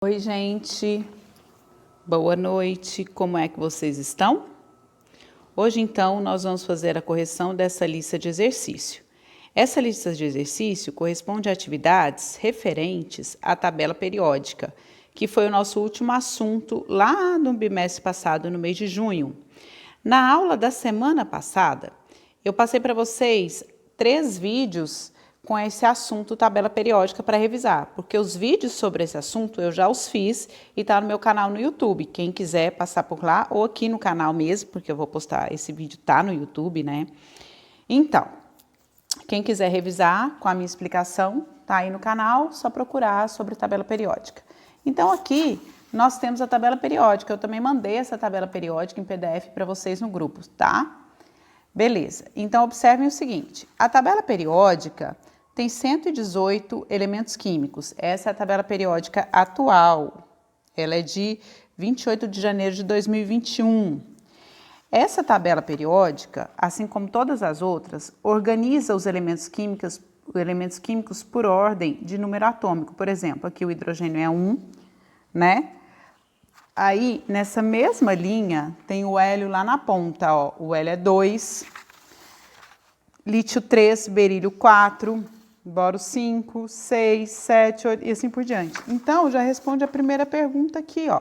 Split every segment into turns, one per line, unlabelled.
Oi, gente. Boa noite. Como é que vocês estão? Hoje, então, nós vamos fazer a correção dessa lista de exercício. Essa lista de exercício corresponde a atividades referentes à tabela periódica, que foi o nosso último assunto lá no bimestre passado, no mês de junho. Na aula da semana passada, eu passei para vocês 3 vídeos com esse assunto tabela periódica para revisar, porque os vídeos sobre esse assunto eu já os fiz e está no meu canal no YouTube. Quem quiser passar por lá ou aqui no canal mesmo, porque eu vou postar esse vídeo, tá no YouTube, né? Então, quem quiser revisar com a minha explicação, tá aí no canal, só procurar sobre tabela periódica. Então aqui nós temos a tabela periódica, eu também mandei essa tabela periódica em PDF para vocês no grupo, tá? Beleza, então observem o seguinte, a tabela periódica tem 118 elementos químicos, essa é a tabela periódica atual, ela é de 28 de janeiro de 2021. Essa tabela periódica, assim como todas as outras, organiza os elementos químicos por ordem de número atômico. Por exemplo, aqui o hidrogênio é 1, né? Aí, nessa mesma linha, tem o hélio lá na ponta, ó. O hélio é 2, lítio 3, berílio 4, boro 5, 6, 7, 8 e assim por diante. Então, já responde a primeira pergunta aqui, ó.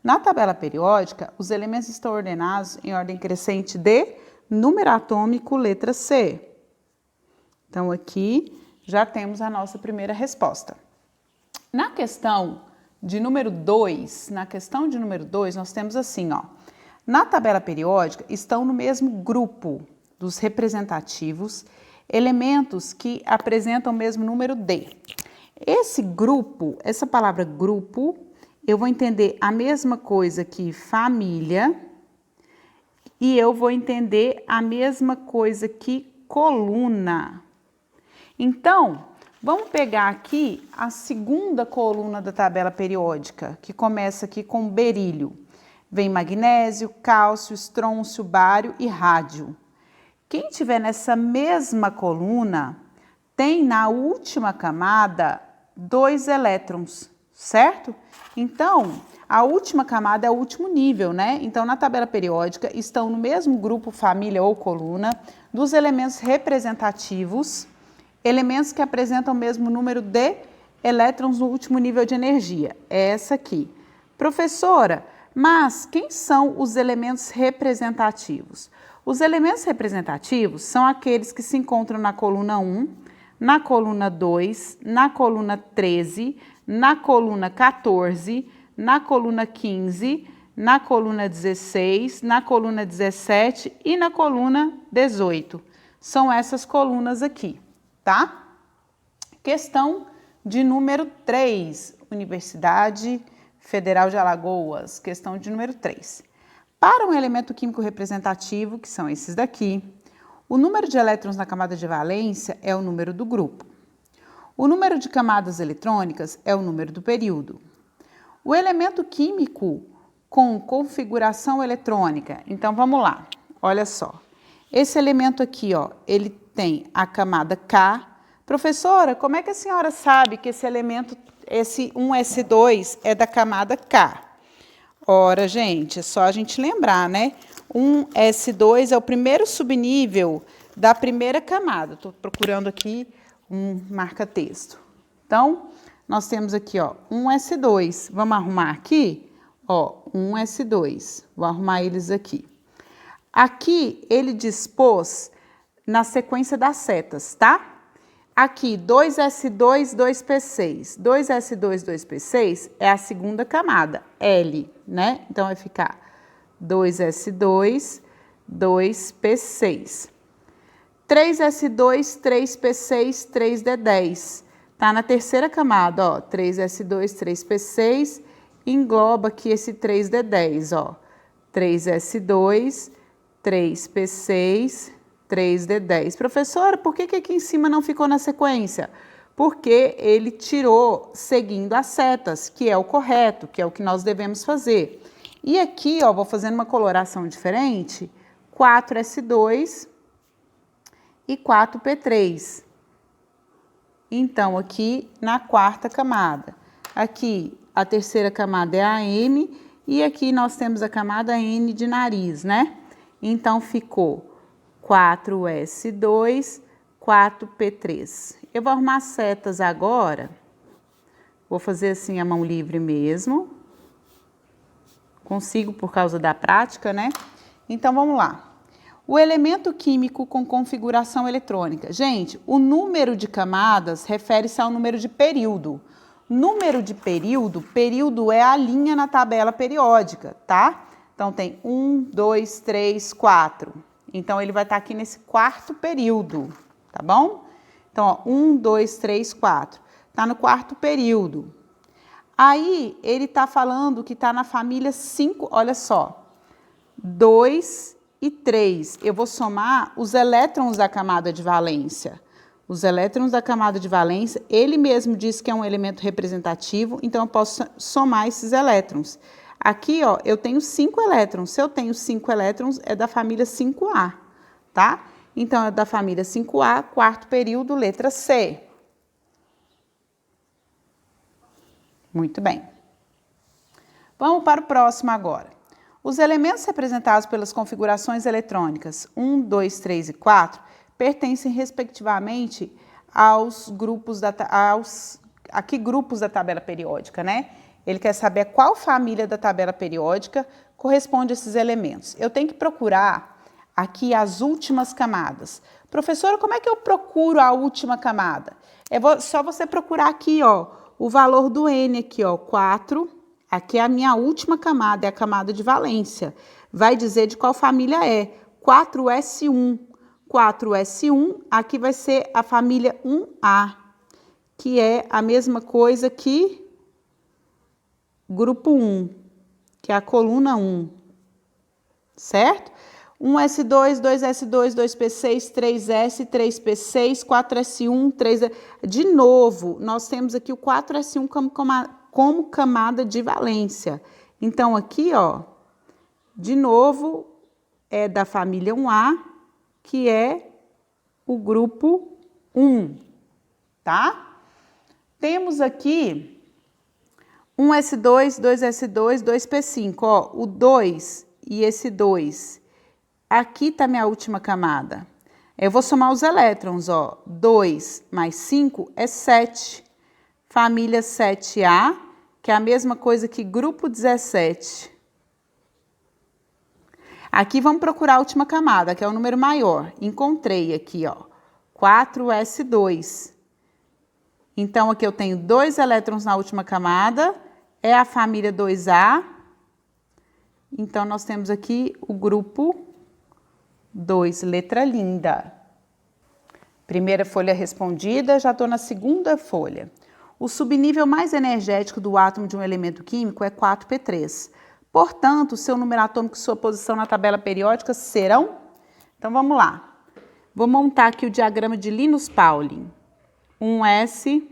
Na tabela periódica, os elementos estão ordenados em ordem crescente de número atômico, letra C. Então, aqui já temos a nossa primeira resposta. Na questão de número 2, nós temos assim, ó. Na tabela periódica, estão no mesmo grupo dos representativos elementos que apresentam o mesmo número D. Esse grupo, essa palavra grupo, eu vou entender a mesma coisa que família e eu vou entender a mesma coisa que coluna. Então, vamos pegar aqui a segunda coluna da tabela periódica, que começa aqui com berílio. Vem magnésio, cálcio, estrôncio, bário e rádio. Quem tiver nessa mesma coluna tem na última camada 2 elétrons, certo? Então, a última camada é o último nível, né? Então, na tabela periódica estão no mesmo grupo, família ou coluna, dos elementos representativos, elementos que apresentam o mesmo número de elétrons no último nível de energia. É essa aqui. Professora, mas quem são os elementos representativos? Os elementos representativos são aqueles que se encontram na coluna 1, na coluna 2, na coluna 13, na coluna 14, na coluna 15, na coluna 16, na coluna 17 e na coluna 18. São essas colunas aqui, tá? Questão de número 3, Universidade Federal de Alagoas, questão de número 3. Para um elemento químico representativo, que são esses daqui, o número de elétrons na camada de valência é o número do grupo. O número de camadas eletrônicas é o número do período. O elemento químico com configuração eletrônica, então vamos lá, olha só. Esse elemento aqui, ó, ele tem a camada K. Professora, como é que a senhora sabe que esse elemento, esse 1s2 é da camada K? Ora, gente, é só a gente lembrar, né? 1s2 é o primeiro subnível da primeira camada. Estou procurando aqui um marca-texto. Então, nós temos aqui, ó, 1s2. Vamos arrumar aqui? Ó, 1s2. Vou arrumar eles aqui. Aqui, ele dispôs na sequência das setas, tá? Aqui, 2s2, 2p6. 2s2, 2p6 é a segunda camada, L, né? Então, vai ficar 2s2, 2p6. 3s2, 3p6, 3d10. Tá na terceira camada, ó. 3s2, 3p6, engloba aqui esse 3d10, ó. 3s2, 3p6, 3d10. Professora, por que aqui em cima não ficou na sequência? Porque ele tirou seguindo as setas, que é o correto, que é o que nós devemos fazer. E aqui, ó, vou fazendo uma coloração diferente, 4s2 e 4p3. Então, aqui na quarta camada. Aqui, a terceira camada é a M, e aqui nós temos a camada N de nariz, né? Então, ficou 4S2, 4P3. Eu vou arrumar as setas agora. Vou fazer assim a mão livre mesmo. Consigo por causa da prática, né? Então, vamos lá. O elemento químico com configuração eletrônica. Gente, o número de camadas refere-se ao número de período. Número de período é a linha na tabela periódica, tá? Então, tem 1, 2, 3, 4. Então, ele vai estar aqui nesse quarto período, tá bom? Então, ó, 1, 2, 3, 4. Tá no quarto período. Aí, ele tá falando que tá na família 5, olha só, 2 e 3. Eu vou somar os elétrons da camada de valência. Os elétrons da camada de valência, ele mesmo diz que é um elemento representativo, então eu posso somar esses elétrons. Aqui, ó, eu tenho 5 elétrons. Se eu tenho 5 elétrons, é da família 5A, tá? Então, é da família 5A, quarto período, letra C. Muito bem. Vamos para o próximo agora. Os elementos representados pelas configurações eletrônicas 1, 2, 3 e 4 pertencem, respectivamente, aos grupos da tabela periódica, né? Ele quer saber qual família da tabela periódica corresponde a esses elementos. Eu tenho que procurar aqui as últimas camadas. Professora, como é que eu procuro a última camada? É só você procurar aqui, ó, o valor do N aqui, ó, 4. Aqui é a minha última camada, é a camada de valência. Vai dizer de qual família é. 4S1. 4S1, aqui vai ser a família 1A, que é a mesma coisa que grupo 1, que é a coluna 1, certo? 1S2, 2S2, 2P6, 3S, 3P6, 4S1, 3S... De novo, nós temos aqui o 4S1 como camada de valência. Então, aqui, ó, de novo, é da família 1A, que é o grupo 1, tá? Temos aqui 1S2, 2S2, 2P5, ó, o 2 e esse 2. Aqui tá minha última camada. Eu vou somar os elétrons, ó, 2 mais 5 é 7. Família 7A, que é a mesma coisa que grupo 17. Aqui vamos procurar a última camada, que é o número maior. Encontrei aqui, ó, 4S2. Então, aqui eu tenho 2 elétrons na última camada, é a família 2A. Então, nós temos aqui o grupo 2, letra linda. Primeira folha respondida, já estou na segunda folha. O subnível mais energético do átomo de um elemento químico é 4P3. Portanto, seu número atômico e sua posição na tabela periódica serão... Então, vamos lá. Vou montar aqui o diagrama de Linus Pauling. 1S,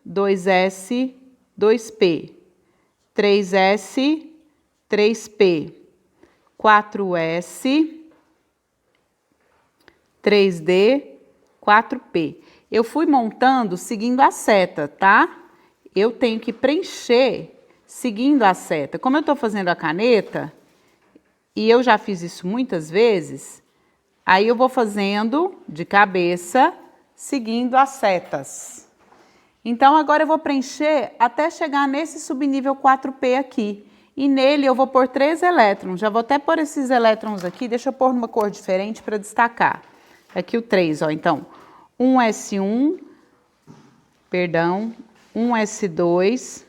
2S, 2P. 3S, 3P. 4S, 3D, 4P. Eu fui montando seguindo a seta, tá? Eu tenho que preencher seguindo a seta. Como eu estou fazendo a caneta, e eu já fiz isso muitas vezes, aí eu vou fazendo de cabeça, seguindo as setas. Então, agora eu vou preencher até chegar nesse subnível 4P aqui. E nele eu vou pôr 3 elétrons. Já vou até pôr esses elétrons aqui, deixa eu pôr numa cor diferente para destacar. Aqui o 3, ó. Então, 1S1, perdão, 1S2...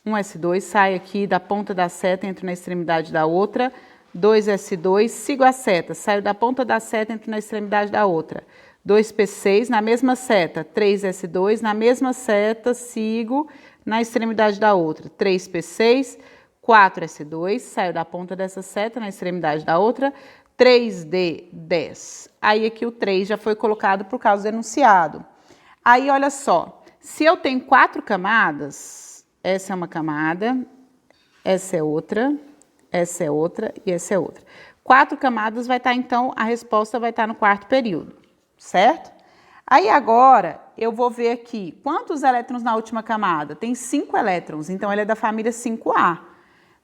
1S2, sai aqui da ponta da seta, entro na extremidade da outra. 2S2, sigo a seta, saio da ponta da seta, entro na extremidade da outra. 2P6, na mesma seta. 3S2, na mesma seta, sigo na extremidade da outra. 3P6, 4S2, saio da ponta dessa seta, na extremidade da outra. 3D10. Aí aqui o 3 já foi colocado por causa do enunciado. Aí, olha só, se eu tenho 4 camadas... Essa é uma camada, essa é outra e essa é outra. 4 camadas vai estar, então, a resposta vai estar no quarto período, certo? Aí agora, eu vou ver aqui, quantos elétrons na última camada? Tem 5 elétrons, então ele é da família 5A.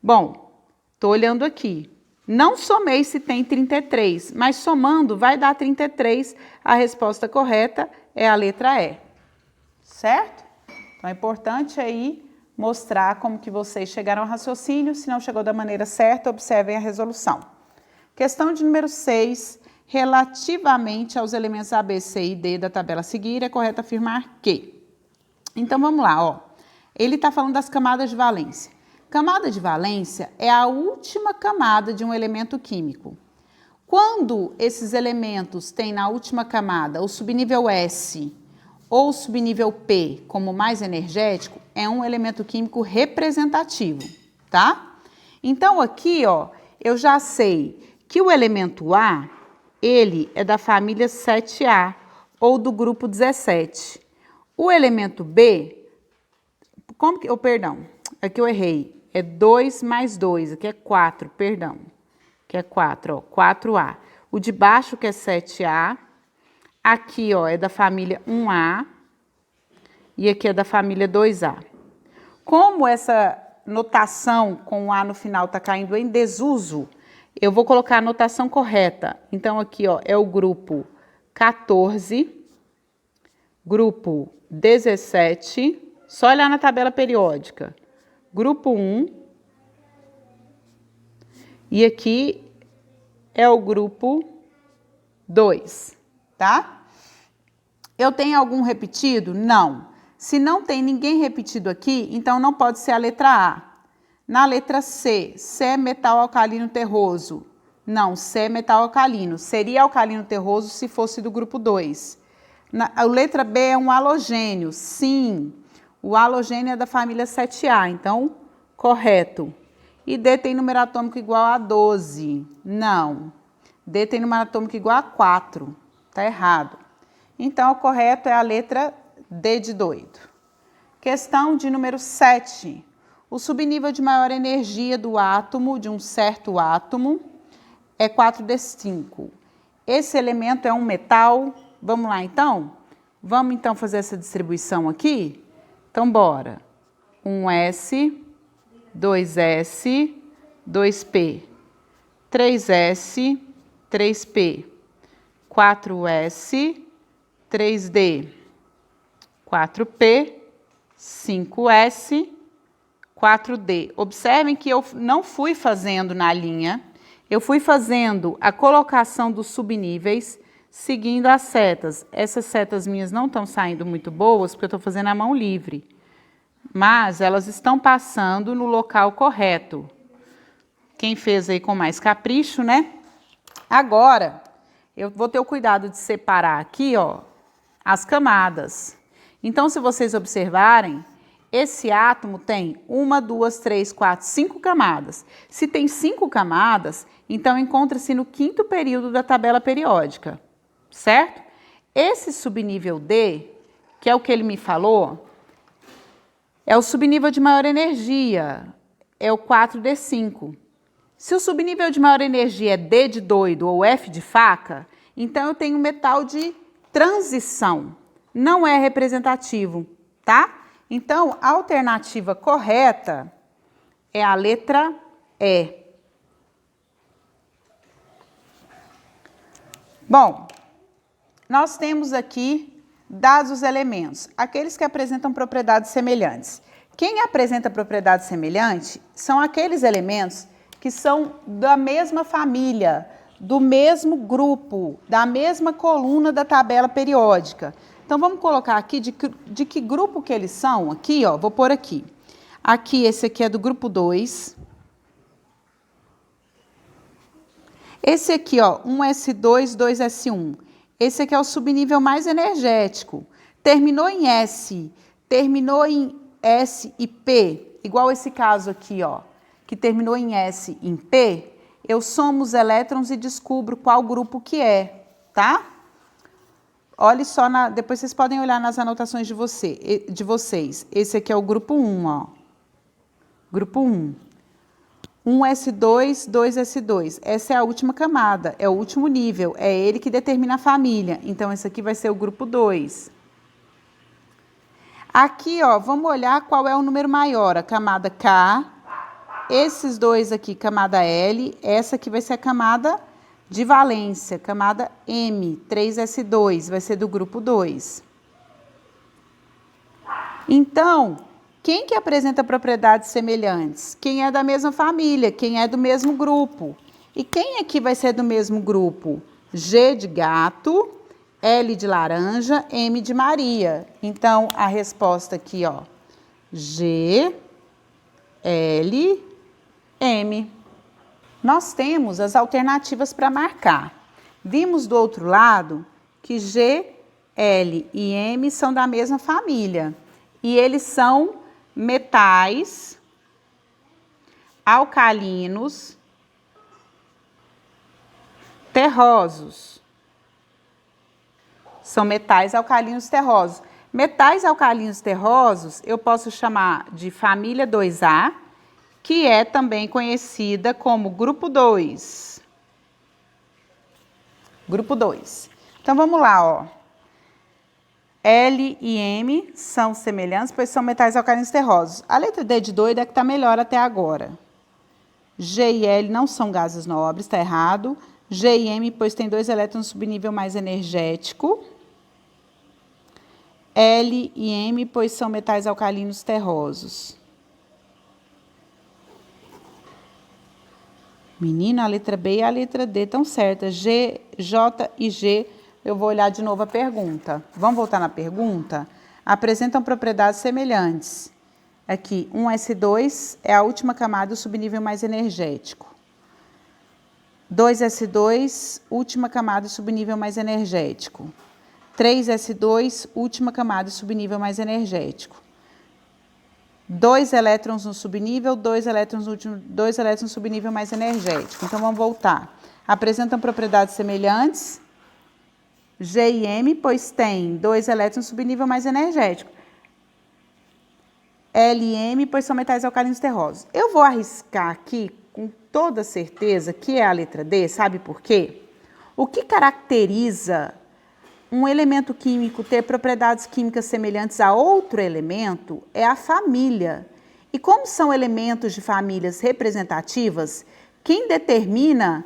Bom, estou olhando aqui. Não somei se tem 33, mas somando vai dar 33. A resposta correta é a letra E. Certo? Então é importante aí mostrar como que vocês chegaram ao raciocínio. Se não chegou da maneira certa, observem a resolução. Questão de número 6. Relativamente aos elementos A, B, C e D da tabela a seguir, é correto afirmar que. Então vamos lá, ó. Ele está falando das camadas de valência. Camada de valência é a última camada de um elemento químico. Quando esses elementos têm na última camada o subnível S ou o subnível P como mais energético, é um elemento químico representativo, tá? Então aqui, ó, eu já sei que o elemento A, ele é da família 7A ou do grupo 17. O elemento B, como que, perdão, aqui eu errei. É 2 mais 2, aqui é 4, perdão. Aqui é 4, ó, 4A. O de baixo que é 7A. Aqui, ó, é da família 1A. E aqui é da família 2A. Como essa notação com o A no final está caindo em desuso, eu vou colocar a notação correta. Então, aqui, ó, é o grupo 14, grupo 17, só olhar na tabela periódica. Grupo 1, e aqui é o grupo 2, tá? Eu tenho algum repetido? Não. Se não tem ninguém repetido aqui, então não pode ser a letra A. Na letra C, C é metal alcalino terroso. Não, C é metal alcalino. Seria alcalino terroso se fosse do grupo 2. A letra B é um halogênio. Sim, o halogênio é da família 7A, então correto. E D tem número atômico igual a 12. Não. D tem número atômico igual a 4. Tá errado. Então, o correto é a letra D de doido. Questão de número 7. O subnível de maior energia do átomo, de um certo átomo, é 4D5. Esse elemento é um metal. Vamos lá, então? Vamos, então, fazer essa distribuição aqui? Então, bora. 1S, 2S, 2P, 3S, 3P, 4S, 3D, 4P, 5S, 4D. Observem que eu não fui fazendo na linha, eu fui fazendo a colocação dos subníveis seguindo as setas. Essas setas minhas não estão saindo muito boas porque eu estou fazendo a mão livre, mas elas estão passando no local correto. Quem fez aí com mais capricho, né? Agora, eu vou ter o cuidado de separar aqui, ó, as camadas. Então, se vocês observarem, esse átomo tem 1, 2, 3, 4, 5 camadas. Se tem 5 camadas, então encontra-se no 5º período da tabela periódica, certo? Esse subnível D, que é o que ele me falou, é o subnível de maior energia, é o 4D5. Se o subnível de maior energia é D de doido ou F de faca, então eu tenho metal de transição. Não é representativo, tá? Então, a alternativa correta é a letra E. Bom, nós temos aqui dados os elementos, aqueles que apresentam propriedades semelhantes. Quem apresenta propriedade semelhante são aqueles elementos que são da mesma família, do mesmo grupo, da mesma coluna da tabela periódica. Então, vamos colocar aqui de que grupo que eles são. Aqui, ó, vou pôr aqui. Aqui, esse aqui é do grupo 2. Esse aqui, ó, 1S2, 2S1. Esse aqui é o subnível mais energético. Terminou em S, terminou em S e P, igual esse caso aqui, ó, que terminou em S e em P, eu somo os elétrons e descubro qual grupo que é, tá? Olhe só, depois vocês podem olhar nas anotações de vocês. Esse aqui é o grupo 1, ó. Grupo 1. 1S2, 2S2. Essa é a última camada, é o último nível, é ele que determina a família. Então, esse aqui vai ser o grupo 2. Aqui, ó, vamos olhar qual é o número maior, a camada K, esses dois aqui, camada L, essa aqui vai ser a camada de valência, camada M, 3s2, vai ser do grupo 2. Então, quem que apresenta propriedades semelhantes? Quem é da mesma família, quem é do mesmo grupo. E quem aqui vai ser do mesmo grupo? G de gato, L de laranja, M de Maria. Então, a resposta aqui, ó, G, L, M. Nós temos as alternativas para marcar. Vimos do outro lado que G, L e M são da mesma família. E eles são metais alcalinos terrosos. São metais alcalinos terrosos. Metais alcalinos terrosos eu posso chamar de família 2A, que é também conhecida como grupo 2. Grupo 2. Então, vamos lá, ó. L e M são semelhantes, pois são metais alcalinos terrosos. A letra D de doido é que está melhor até agora. G e L não são gases nobres, está errado. G e M, pois tem 2 elétrons no subnível mais energético. L e M, pois são metais alcalinos terrosos. Menina, a letra B e a letra D estão certas. G, J e G, eu vou olhar de novo a pergunta. Vamos voltar na pergunta? Apresentam propriedades semelhantes. Aqui, 1s2 é a última camada do subnível mais energético. 2s2, última camada do subnível mais energético. 3s2, última camada do subnível mais energético. 2 elétrons no subnível, 2 elétrons no subnível mais energético. Então, vamos voltar. Apresentam propriedades semelhantes. G e M, pois tem 2 elétrons no subnível mais energético. L e M, pois são metais alcalinos terrosos. Eu vou arriscar aqui, com toda certeza, que é a letra D, sabe por quê? O que caracteriza um elemento químico ter propriedades químicas semelhantes a outro elemento é a família. E como são elementos de famílias representativas, quem determina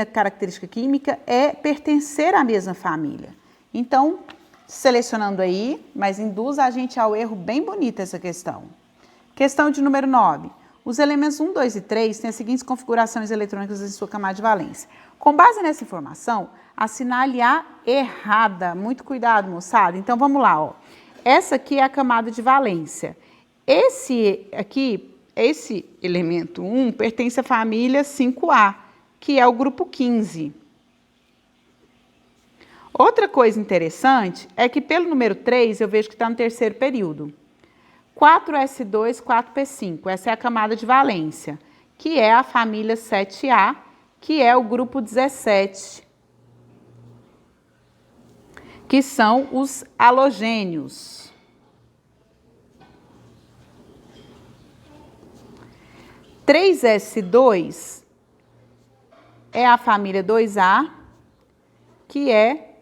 característica química é pertencer à mesma família. Então, selecionando aí, mas induz a gente ao erro bem bonito essa questão. Questão de número 9. Os elementos 1, 2 e 3 têm as seguintes configurações eletrônicas em sua camada de valência. Com base nessa informação, assinale a errada. Muito cuidado, moçada. Então, vamos lá, ó. Essa aqui é a camada de valência. Esse elemento 1 pertence à família 5A, que é o grupo 15. Outra coisa interessante é que pelo número 3 eu vejo que está no terceiro período. 4s2, 4p5, essa é a camada de valência, que é a família 7A, que é o grupo 17, que são os halogênios. – 3s2 é a família 2A, que é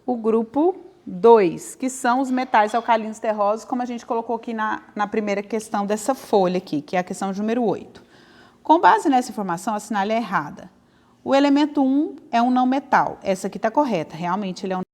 o grupo 2, que são os metais alcalinos terrosos, como a gente colocou aqui na primeira questão dessa folha aqui, que é a questão número 8. Com base nessa informação, assinale a errada. O elemento 1 é um não metal. Essa aqui está correta, realmente ele é um